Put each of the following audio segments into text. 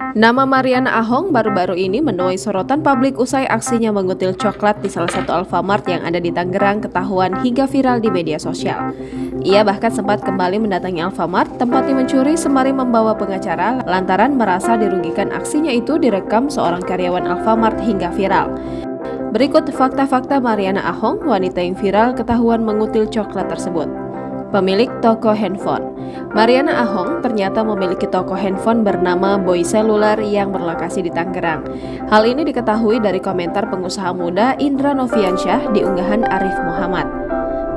Nama Mariana Ahong baru-baru ini menuai sorotan publik usai aksinya mengutil coklat di salah satu Alfamart yang ada di Tangerang ketahuan hingga viral di media sosial. Ia bahkan sempat kembali mendatangi Alfamart tempatnya mencuri sembari membawa pengacara lantaran merasa dirugikan aksinya itu direkam seorang karyawan Alfamart hingga viral. Berikut fakta-fakta Mariana Ahong, wanita yang viral ketahuan mengutil coklat tersebut. Pemilik toko handphone. Mariana Ahong ternyata memiliki toko handphone bernama Boy Cellular yang berlokasi di Tangerang. Hal ini diketahui dari komentar pengusaha muda Indra Noviansyah di unggahan Arif Muhammad.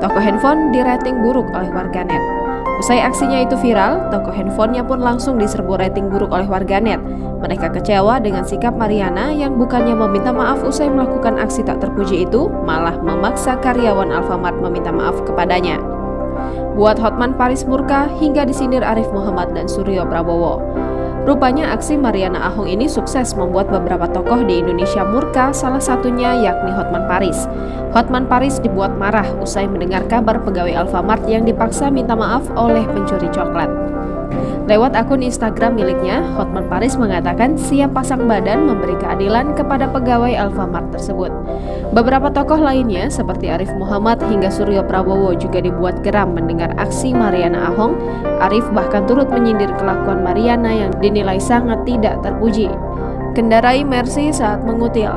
Toko handphone dirating buruk oleh warganet. Usai aksinya itu viral, toko handphonenya pun langsung diserbu rating buruk oleh warganet. Mereka kecewa dengan sikap Mariana yang bukannya meminta maaf usai melakukan aksi tak terpuji itu, malah memaksa karyawan Alfamart meminta maaf kepadanya. Buat Hotman Paris murka hingga disindir Arif Muhammad dan Suryo Prabowo. Rupanya aksi Mariana Ahong ini sukses membuat beberapa tokoh di Indonesia murka, salah satunya yakni Hotman Paris. Hotman Paris dibuat marah usai mendengar kabar pegawai Alfamart yang dipaksa minta maaf oleh pencuri coklat. Lewat akun Instagram miliknya, Hotman Paris mengatakan siap pasang badan memberi keadilan kepada pegawai Alfamart tersebut. Beberapa tokoh lainnya seperti Arif Muhammad hingga Suryo Prabowo juga dibuat geram mendengar aksi Mariana Ahong. Arif bahkan turut menyindir kelakuan Mariana yang dinilai sangat tidak terpuji. Kendarai Mercy saat mengutil.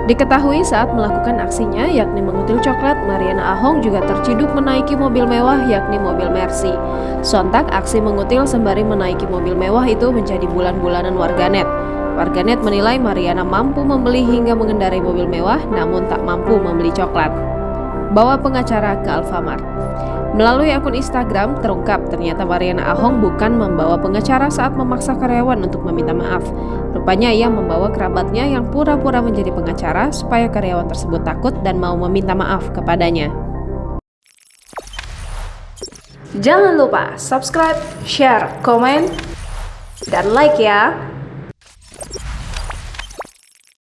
Diketahui saat melakukan aksinya yakni mengutil coklat, Mariana Ahong juga terciduk menaiki mobil mewah yakni mobil Mercy. Sontak aksi mengutil sembari menaiki mobil mewah itu menjadi bulan-bulanan warganet. Warganet menilai Mariana mampu membeli hingga mengendarai mobil mewah namun tak mampu membeli coklat. Bawa pengacara ke Alfamart. Melalui akun Instagram terungkap ternyata Mariana Ahong bukan membawa pengacara saat memaksa karyawan untuk meminta maaf. Rupanya ia membawa kerabatnya yang pura-pura menjadi pengacara supaya karyawan tersebut takut dan mau meminta maaf kepadanya. Jangan lupa subscribe, share, komen, dan like ya!